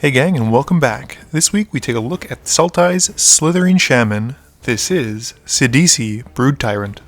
Hey gang, and welcome back. This week we take a look at Sultai's Slithering Shaman. This is Sidisi, Brood Tyrant.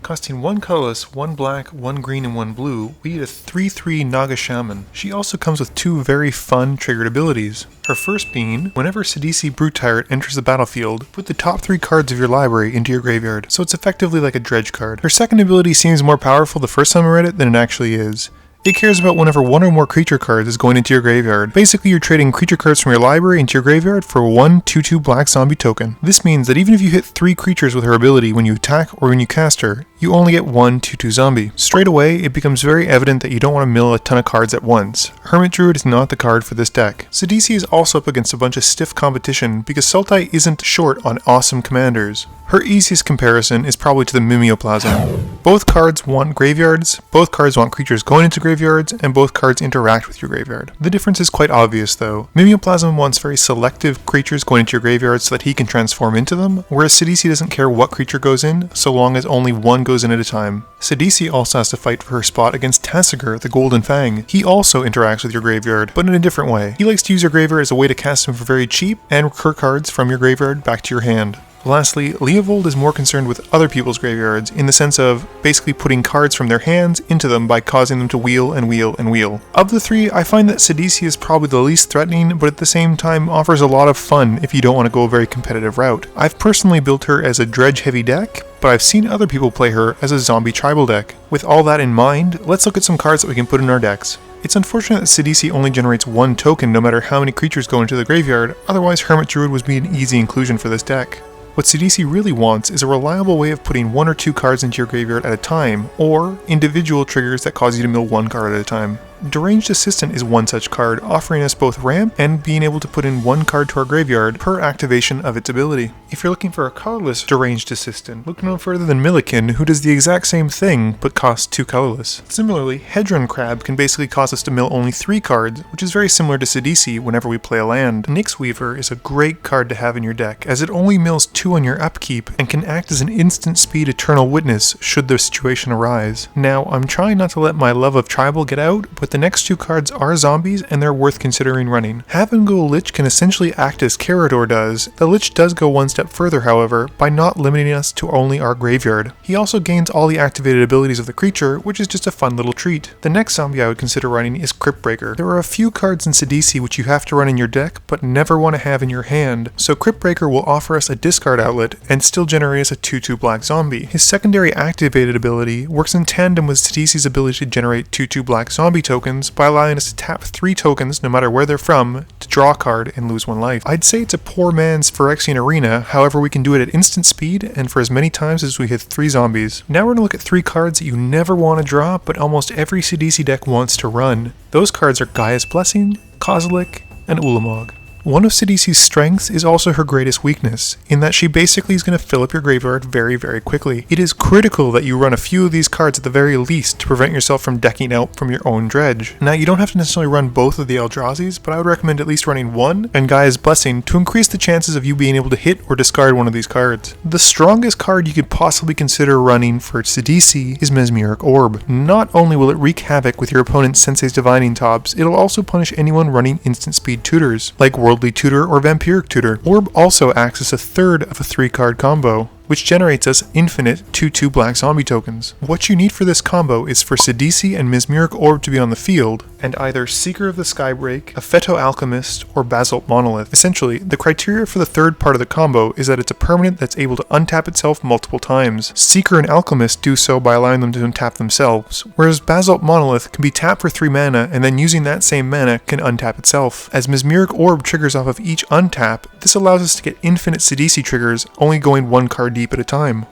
Costing 1 colorless, 1 black, 1 green, and 1 blue, we get a 3/3 Naga Shaman. She also comes with 2 very fun triggered abilities. Her first being, whenever Sidisi Brood Tyrant enters the battlefield, put the top 3 cards of your library into your graveyard, so it's effectively like a dredge card. Her second ability seems more powerful the first time I read it than it actually is. It cares about whenever 1 or more creature cards is going into your graveyard. Basically, you're trading creature cards from your library into your graveyard for 1 2/2 black zombie token. This means that even if you hit 3 creatures with her ability when you attack or when you cast her, you only get 1 2/2 zombie. Straight away, it becomes very evident that you don't want to mill a ton of cards at once. Hermit Druid is not the card for this deck. Sidisi is also up against a bunch of stiff competition because Sultai isn't short on awesome commanders. Her easiest comparison is probably to the Mimeoplasm. Both cards want graveyards, both cards want creatures going into graveyards, and both cards interact with your graveyard. The difference is quite obvious though. Mimeoplasm wants very selective creatures going into your graveyard so that he can transform into them, whereas Sidisi doesn't care what creature goes in, so long as only one goes in at a time. Sidisi also has to fight for her spot against Tassiger, the Golden Fang. He also interacts with your graveyard, but in a different way. He likes to use your graveyard as a way to cast him for very cheap, and recur cards from your graveyard back to your hand. Lastly, Leovold is more concerned with other people's graveyards, in the sense of basically putting cards from their hands into them by causing them to wheel and wheel and wheel. Of the 3, I find that Sidisi is probably the least threatening, but at the same time offers a lot of fun if you don't want to go a very competitive route. I've personally built her as a dredge-heavy deck, but I've seen other people play her as a zombie tribal deck. With all that in mind, let's look at some cards that we can put in our decks. It's unfortunate that Sidisi only generates 1 token no matter how many creatures go into the graveyard, otherwise Hermit Druid would be an easy inclusion for this deck. What Sidisi really wants is a reliable way of putting 1 or 2 cards into your graveyard at a time, or individual triggers that cause you to mill 1 card at a time. Deranged Assistant is one such card, offering us both ramp and being able to put in 1 card to our graveyard per activation of its ability. If you're looking for a colorless Deranged Assistant, look no further than Millikin, who does the exact same thing, but costs 2 colorless. Similarly, Hedron Crab can basically cause us to mill only 3 cards, which is very similar to Sidisi whenever we play a land. Nyx Weaver is a great card to have in your deck, as it only mills 2 on your upkeep, and can act as an instant speed Eternal Witness should the situation arise. Now, I'm trying not to let my love of tribal get out, but the next 2 cards are zombies and they're worth considering running. Have and Go Lich can essentially act as Carador does. The Lich does go 1 step further however, by not limiting us to only our graveyard. He also gains all the activated abilities of the creature, which is just a fun little treat. The next zombie I would consider running is Cryptbreaker. There are a few cards in Sidisi which you have to run in your deck, but never want to have in your hand, so Cryptbreaker will offer us a discard outlet and still generate us a 2/2 black zombie. His secondary activated ability works in tandem with Sidisi's ability to generate 2/2 black zombie tokens by allowing us to tap 3 tokens no matter where they're from to draw a card and lose 1 life. I'd say it's a poor man's Phyrexian Arena, however we can do it at instant speed and for as many times as we hit 3 zombies. Now we're going to look at 3 cards that you never want to draw but almost every Sidisi deck wants to run. Those cards are Gaia's Blessing, Kozilek, and Ulamog. One of Sidisi's strengths is also her greatest weakness, in that she basically is going to fill up your graveyard very, very quickly. It is critical that you run a few of these cards at the very least to prevent yourself from decking out from your own dredge. Now, you don't have to necessarily run both of the Eldrazi's, but I would recommend at least running 1 and Gaia's Blessing to increase the chances of you being able to hit or discard one of these cards. The strongest card you could possibly consider running for Sidisi is Mesmeric Orb. Not only will it wreak havoc with your opponent's Sensei's Divining Tops, it'll also punish anyone running instant speed tutors, like Worldly Tutor or Vampiric Tutor. Orb also acts as a third of a 3-card combo, which generates us infinite 2/2 black zombie tokens. What you need for this combo is for Sidisi and Mesmeric Orb to be on the field, and either Seeker of the Skybreak, a Pheto Alchemist, or Basalt Monolith. Essentially, the criteria for the third part of the combo is that it's a permanent that's able to untap itself multiple times. Seeker and Alchemist do so by allowing them to untap themselves, whereas Basalt Monolith can be tapped for 3 mana and then using that same mana can untap itself. As Mesmeric Orb triggers off of each untap, this allows us to get infinite Sidisi triggers, only going 1 card deep at a time.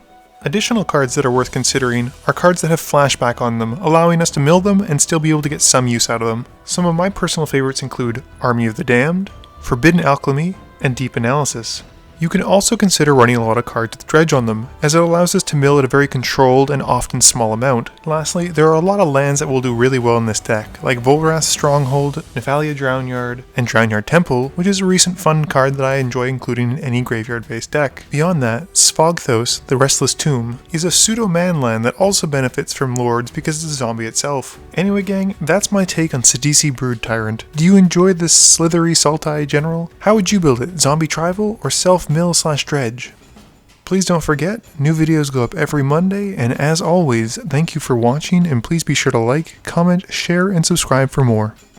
Additional cards that are worth considering are cards that have flashback on them, allowing us to mill them and still be able to get some use out of them. Some of my personal favorites include Army of the Damned, Forbidden Alchemy, and Deep Analysis. You can also consider running a lot of cards with Dredge on them, as it allows us to mill at a very controlled and often small amount. Lastly, there are a lot of lands that will do really well in this deck, like Volrath's Stronghold, Nephalia Drownyard, and Drownyard Temple, which is a recent fun card that I enjoy including in any graveyard-based deck. Beyond that, Sphogthos, the Restless Tomb, is a pseudo-man land that also benefits from Lords because it's a zombie itself. Anyway gang, that's my take on Sidisi Brood Tyrant. Do you enjoy this slithery Sultai general? How would you build it? Zombie Tribal or self-mill/dredge? Please don't forget, new videos go up every Monday, and as always, thank you for watching, and please be sure to like, comment, share, and subscribe for more.